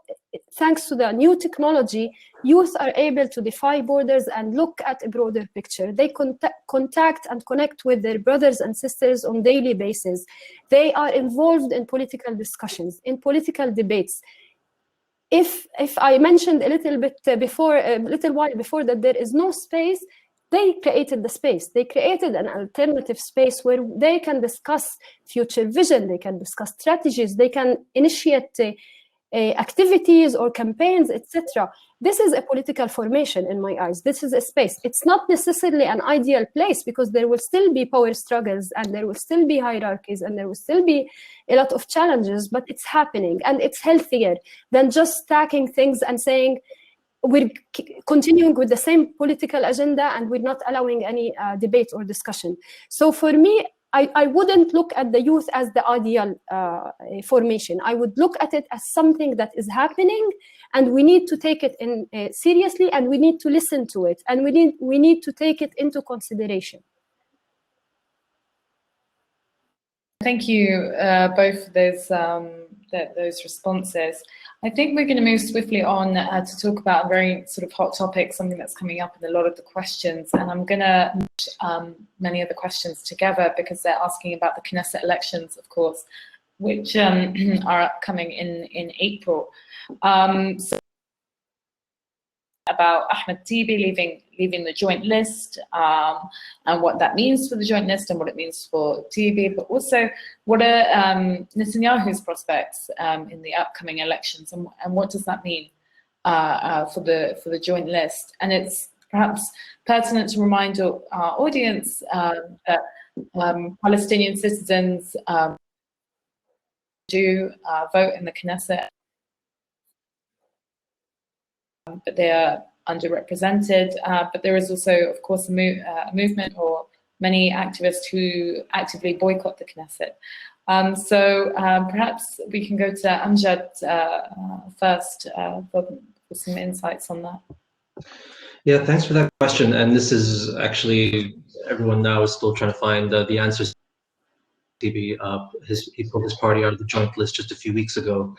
thanks to the new technology, youth are able to defy borders and look at a broader picture. They contact and connect with their brothers and sisters on a daily basis. They are involved in political discussions, in political debates. If I mentioned a little while before that there is no space, they created the space. They created an alternative space where they can discuss future vision, they can discuss strategies, they can initiate activities or campaigns, etc. This is a political formation in my eyes. This is a space. It's not necessarily an ideal place, because there will still be power struggles and there will still be hierarchies and there will still be a lot of challenges, but it's happening, and it's healthier than just stacking things and saying, we're continuing with the same political agenda and we're not allowing any debate or discussion. So for me, I wouldn't look at the youth as the ideal formation. I would look at it as something that is happening, and we need to take it in seriously, and we need to listen to it, and we need to take it into consideration. Thank you both for those responses. I think we're going to move swiftly on to talk about a very sort of hot topic, something that's coming up in a lot of the questions. And I'm going to match many of the questions together, because they're asking about the Knesset elections, of course, which are upcoming in April. So about Ahmed Tibi leaving the joint list, and what that means for the joint list and what it means for Tibi, but also what are Netanyahu's prospects in the upcoming elections, and what does that mean for the joint list? And it's perhaps pertinent to remind our audience that Palestinian citizens do vote in the Knesset, but they are underrepresented. But there is also, of course, a movement or many activists who actively boycott the Knesset. So perhaps we can go to Amjad first for some insights on that. Yeah, thanks for that question. And this is actually, everyone now is still trying to find the answers. He pulled his party out of the joint list just a few weeks ago.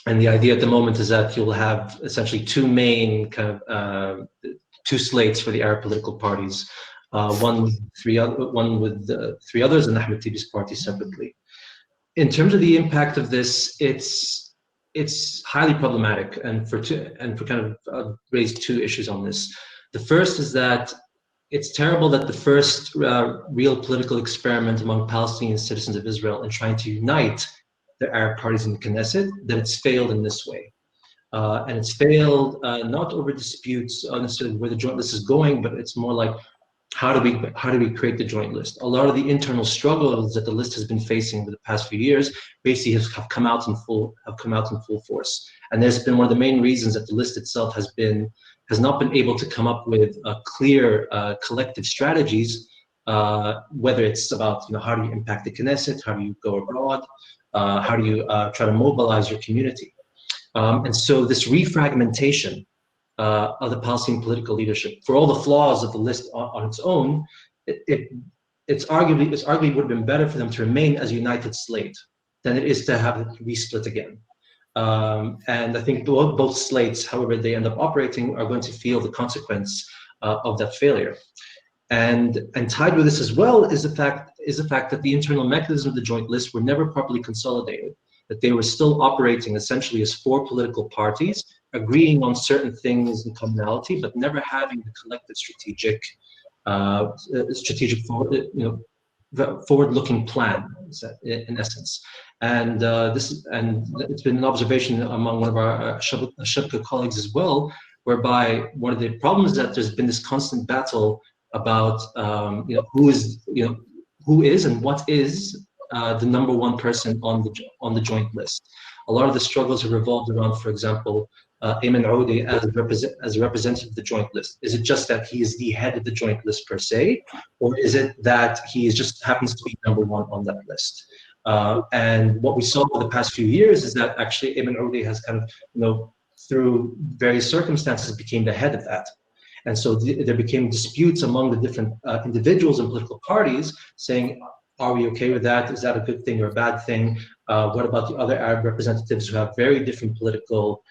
And the idea at the moment is that you'll have essentially two main two slates for the Arab political parties, one with three others, and Ahmed Tibi's party separately. In terms of the impact of this, it's highly problematic, and for kind of raise two issues on this. The first is that it's terrible that the first real political experiment among Palestinian citizens of Israel in trying to unite the Arab parties in the Knesset, that it's failed in this way. And it's failed not over disputes necessarily where the joint list is going, but it's more like, how do we create the joint list? A lot of the internal struggles that the list has been facing over the past few years basically have come out in full force. And there's been one of the main reasons that the list itself has not been able to come up with clear collective strategies, whether it's about how do you impact the Knesset, how do you go abroad, how do you try to mobilize your community? And so this refragmentation of the Palestinian political leadership, for all the flaws of the list on its own, it's arguably would have been better for them to remain as a united slate than it is to have it resplit again. And I think both slates, however they end up operating, are going to feel the consequence of that failure. And tied with this as well is the fact that the internal mechanisms of the joint list were never properly consolidated. that they were still operating essentially as 4 political parties, agreeing on certain things in commonality, but never having the collective strategic forward-looking plan, in essence. And it's been an observation among one of our Al-Shabaka colleagues as well, whereby one of the problems is that there's been this constant battle about who is and what is the number 1 person on the joint list. A lot of the struggles have revolved around, for example, Ayman Audi as a representative of the joint list. Is it just that he is the head of the joint list per se, or is it that he just happens to be number 1 on that list? And what we saw over the past few years is that actually Ayman Audi has kind of, through various circumstances, became the head of that. And so there became disputes among the different individuals and political parties saying, are we okay with that? Is that a good thing or a bad thing? What about the other Arab representatives who have very different political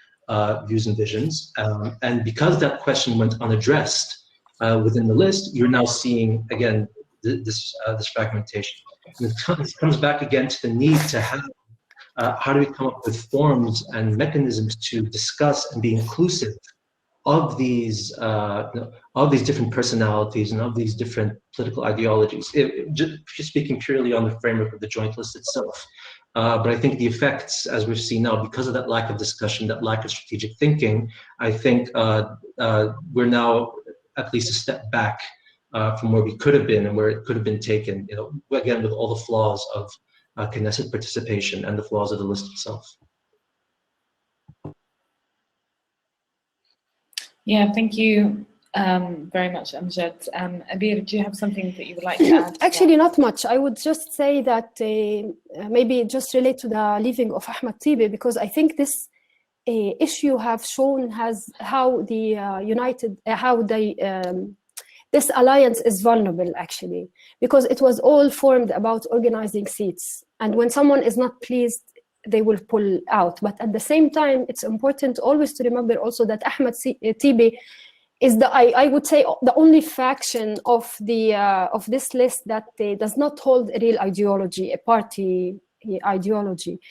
views and visions? And because that question went unaddressed within the list, you're now seeing, again, this fragmentation. And it comes back again to the need to have, how do we come up with forms and mechanisms to discuss and be inclusive of these different personalities and of these different political ideologies, just speaking purely on the framework of the joint list itself. But I think the effects, as we've seen now, because of that lack of discussion, that lack of strategic thinking, I think we're now at least a step back from where we could have been and where it could have been taken, again, with all the flaws of Knesset participation and the flaws of the list itself. Yeah, thank you very much, Amjad. Abir, do you have something that you would like to add? Actually, not much. I would just say that maybe just relate to the leaving of Ahmed Tibi, because I think this issue have shown how this alliance is vulnerable, actually, because it was all formed about organizing seats. And when someone is not pleased, they will pull out. But at the same time, it's important always to remember also that Ahmed Tibi is I would say the only faction of this list that does not hold a real ideology, a party ideology.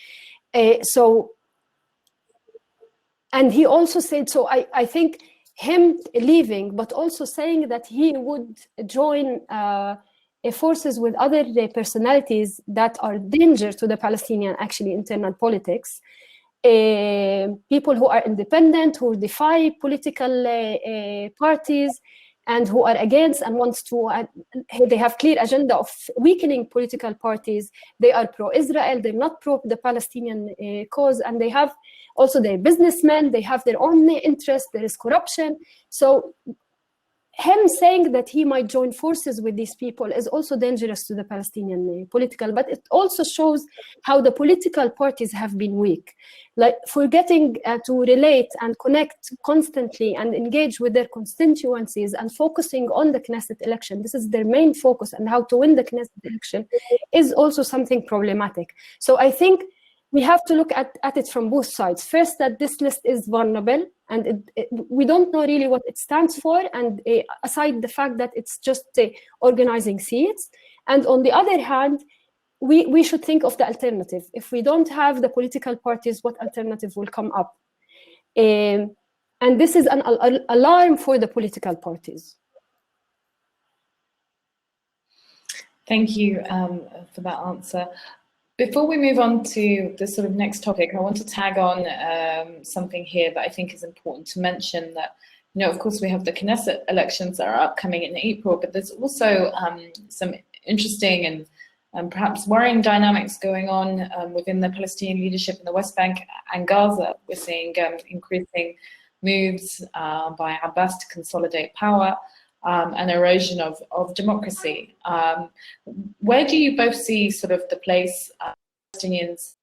And he also said, so I think him leaving, but also saying that he would join forces with other personalities that are danger to the Palestinian, actually, internal politics. People who are independent, who defy political parties, and who are against and wants to, they have clear agenda of weakening political parties. They are pro-Israel, they're not pro the Palestinian cause, and they have also their businessmen, they have their own interests, there is corruption. So him saying that he might join forces with these people is also dangerous to the Palestinian political, but it also shows how the political parties have been weak. Like forgetting to relate and connect constantly and engage with their constituencies and focusing on the Knesset election. This is their main focus, and how to win the Knesset election is also something problematic. So I think we have to look at it from both sides. First, that this list is vulnerable, and we don't know really what it stands for, and aside the fact that it's just organizing seats. And on the other hand, we should think of the alternative. If we don't have the political parties, what alternative will come up? And this is an alarm for the political parties. Thank you for that answer. Before we move on to the sort of next topic, I want to tag on something here that I think is important to mention, that, of course, we have the Knesset elections that are upcoming in April, but there's also some interesting and perhaps worrying dynamics going on within the Palestinian leadership in the West Bank and Gaza. We're seeing increasing moves by Abbas to consolidate power, and erosion of democracy. Where do you both see sort of the place Palestinians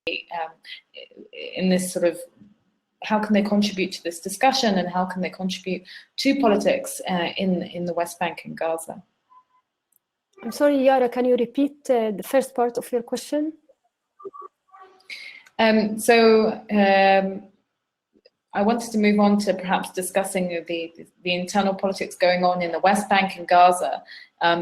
in this sort of, how can they contribute to this discussion, and how can they contribute to politics in the West Bank and Gaza? I'm sorry, Yara, can you repeat the first part of your question? I wanted to move on to perhaps discussing the internal politics going on in the West Bank and Gaza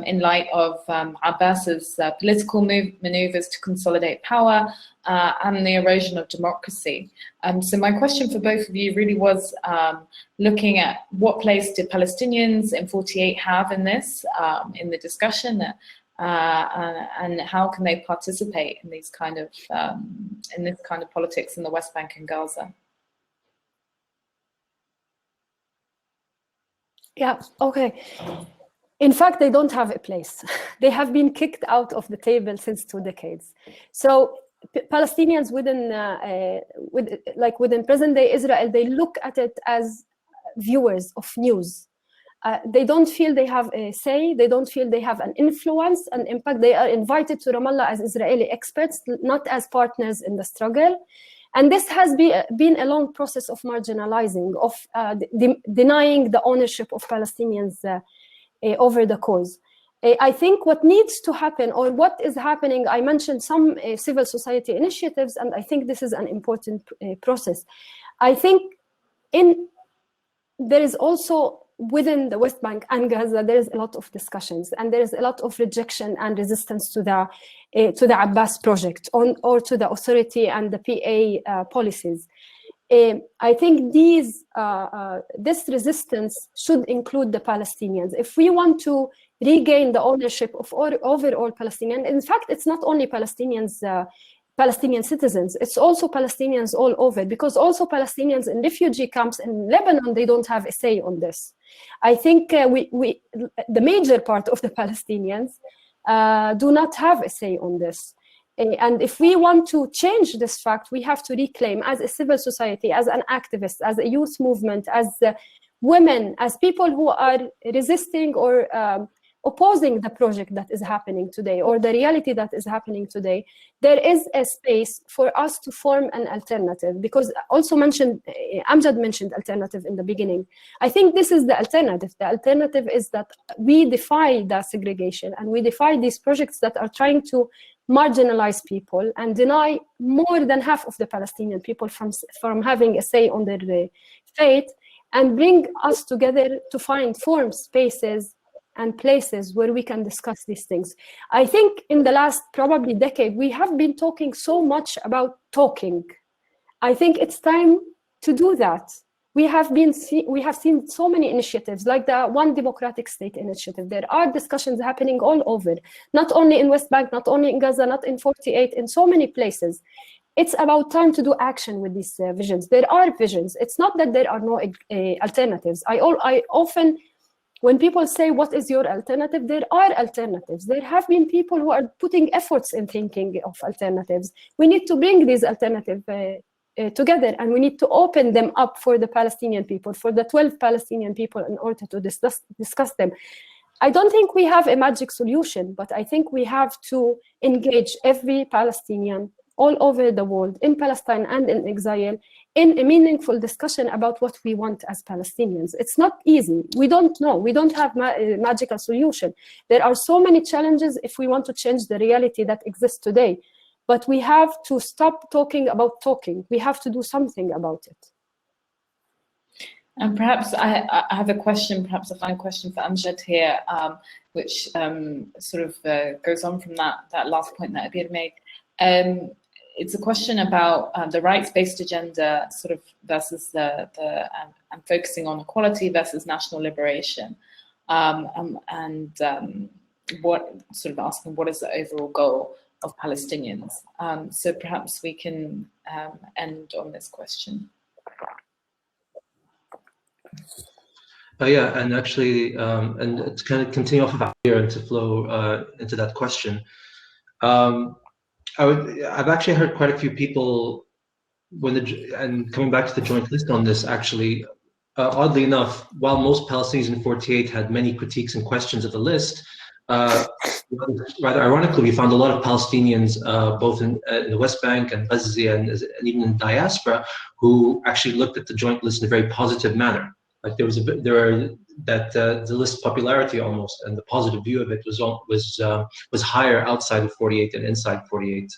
in light of Abbas's political maneuvers to consolidate power and the erosion of democracy. So my question for both of you really was looking at what place did Palestinians in 48 have in this, in the discussion, and how can they participate in these kind of in this kind of politics in the West Bank and Gaza? Yeah, okay. In fact, they don't have a place. They have been kicked out of the table since 2 decades. So Palestinians within present-day Israel, they look at it as viewers of news. They don't feel they have a say. They don't feel they have an influence and impact. They are invited to Ramallah as Israeli experts, not as partners in the struggle. And this has been a long process of marginalizing, of denying the ownership of Palestinians over the cause. I think what needs to happen, or what is happening, I mentioned some civil society initiatives, and I think this is an important process. I think there is also within the West Bank and Gaza, there is a lot of discussions, and there is a lot of rejection and resistance to the Abbas project or to the authority and the PA policies. I think this resistance should include the Palestinians. If we want to regain the ownership of overall Palestinian, in fact, it's not only Palestinians, Palestinian citizens, it's also Palestinians all over, because also Palestinians in refugee camps in Lebanon, they don't have a say on this. I think the major part of the Palestinians do not have a say on this. And if we want to change this fact, we have to reclaim, as a civil society, as an activist, as a youth movement, as women, as people who are resisting or opposing the project that is happening today, or the reality that is happening today, there is a space for us to form an alternative. Because also Amjad mentioned alternative in the beginning. I think this is the alternative. The alternative is that we defy the segregation, and we defy these projects that are trying to marginalize people and deny more than half of the Palestinian people from having a say on their fate, and bring us together to find forms, spaces, and places where we can discuss these things. I think in the last probably decade, we have been talking so much about talking. I think it's time to do that. We have seen so many initiatives, like the One Democratic State initiative. There are discussions happening all over, not only in West Bank, not only in Gaza, not in 48, in so many places. It's about time to do action with these visions. There are visions. It's not that there are no alternatives. I often, when people say, what is your alternative? There are alternatives. There have been people who are putting efforts in thinking of alternatives. We need to bring these alternatives together, and we need to open them up for the Palestinian people, for the 12 Palestinian people, in order to discuss them. I don't think we have a magic solution, but I think we have to engage every Palestinian all over the world, in Palestine and in exile, in a meaningful discussion about what we want as Palestinians. It's not easy. We don't know. We don't have a magical solution. There are so many challenges if we want to change the reality that exists today. But we have to stop talking about talking. We have to do something about it. And perhaps I have a question, perhaps a final question for Amjad here, which sort of goes on from that last point that Abir made. It's a question about the rights-based agenda, sort of versus and focusing on equality versus national liberation, what sort of asking what is the overall goal of Palestinians. So perhaps we can end on this question. Yeah, and actually, and to kind of continue off of Abir and to flow into that question, I've actually heard quite a few people, and coming back to the joint list on this, actually, oddly enough, while most Palestinians in 48 had many critiques and questions of the list, rather ironically, we found a lot of Palestinians, both in the West Bank and Gaza and even in diaspora, who actually looked at the joint list in a very positive manner. Like the list's popularity almost, and the positive view of it was higher outside of 48 than inside 48.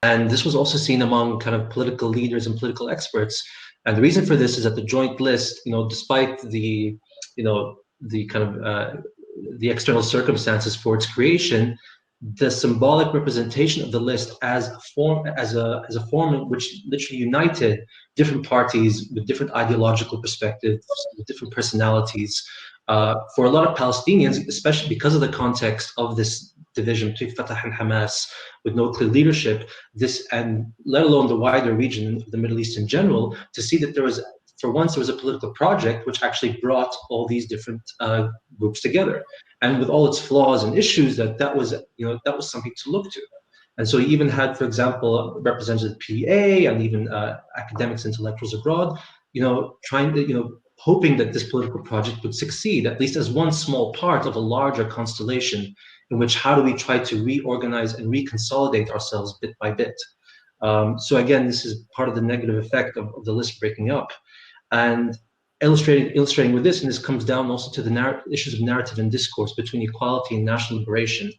And this was also seen among kind of political leaders and political experts. And the reason for this is that the joint list, despite the, the kind of the external circumstances for its creation, the symbolic representation of the list as a form in which literally united different parties with different ideological perspectives, with different personalities. For a lot of Palestinians, especially because of the context of this division between Fatah and Hamas, with no clear leadership, and let alone the wider region of the Middle East in general, to see that there was, for once, there was a political project which actually brought all these different groups together, and with all its flaws and issues, that was something to look to. And so he even had, for example, representatives of PA and even academics, intellectuals abroad, trying to, hoping that this political project would succeed, at least as one small part of a larger constellation in which how do we try to reorganize and reconsolidate ourselves bit by bit. So again, this is part of the negative effect of the list breaking up. And illustrating with this, and this comes down also to the issues of narrative and discourse between equality and national liberation.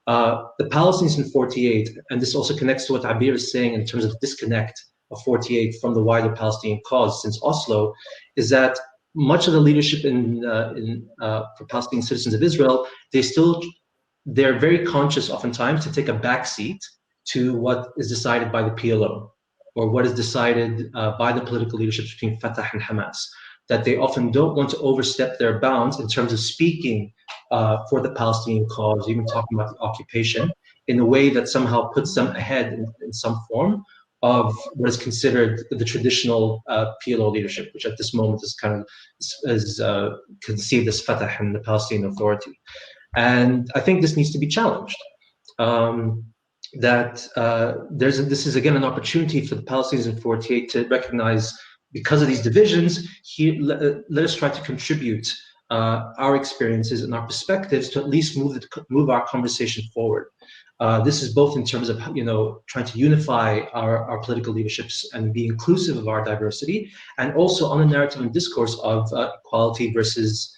The Palestinians in 48, and this also connects to what Abir is saying in terms of disconnect of 48 from the wider Palestinian cause since Oslo, is that much of the leadership for Palestinian citizens of Israel, they're very conscious oftentimes to take a backseat to what is decided by the PLO, or what is decided by the political leadership between Fatah and Hamas, that they often don't want to overstep their bounds in terms of speaking for the Palestinian cause, even talking about the occupation, in a way that somehow puts them ahead in some form of what is considered the traditional PLO leadership, which at this moment is kind of conceived as Fatah and the Palestinian Authority. And I think this needs to be challenged. This is again an opportunity for the Palestinians in 48 to recognize, because of these divisions, let us try to contribute our experiences and our perspectives to at least move our conversation forward. This is both in terms of trying to unify our political leaderships and be inclusive of our diversity, and also on the narrative and discourse of equality versus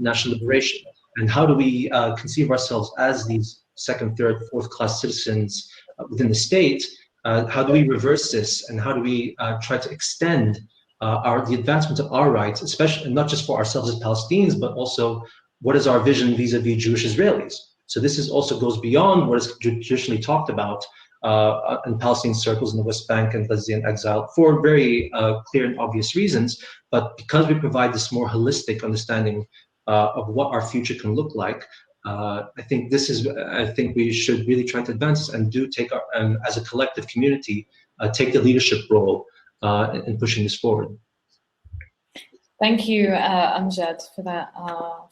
national liberation. And how do we conceive ourselves as these second, third, fourth class citizens within the state? How do we reverse this, and how do we try to extend the advancement of our rights, especially not just for ourselves as Palestinians, but also what is our vision vis-a-vis Jewish Israelis? So this also goes beyond what is traditionally talked about in Palestinian circles in the West Bank and Gaza in exile for very clear and obvious reasons. But because we provide this more holistic understanding of what our future can look like, I think we should really try to advance this and take as a collective community, take the leadership role in pushing this forward. Thank you, Amjad, for that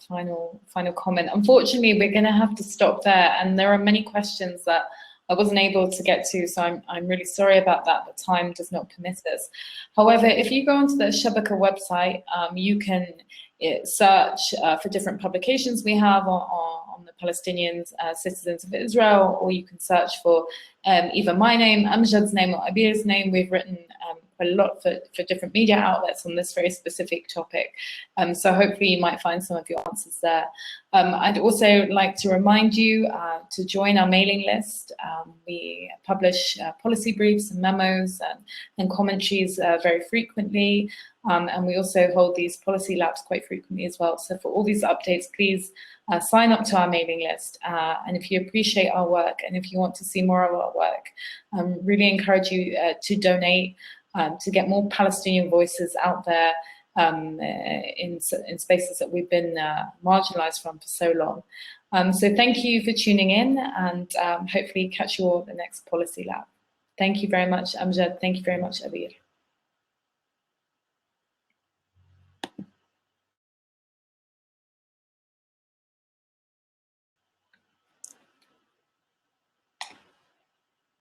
final comment. Unfortunately, we're going to have to stop there, and there are many questions that I wasn't able to get to, so I'm really sorry about that, but time does not permit us. However, if you go onto the Al-Shabaka website, you can search for different publications we have on the Palestinian citizens of Israel, or you can search for either my name, Amjad's name, or Abir's name. We've written quite a lot for different media outlets on this very specific topic. So hopefully you might find some of your answers there. I'd also like to remind you to join our mailing list. We publish policy briefs and memos and commentaries very frequently. And we also hold these policy labs quite frequently as well. So for all these updates, please sign up to our mailing list. And if you appreciate our work, and if you want to see more of our work, really encourage you to donate to get more Palestinian voices out there in spaces that we've been marginalized from for so long. So thank you for tuning in, and hopefully catch you all at the next policy lab. Thank you very much, Amjad. Thank you very much, Abir.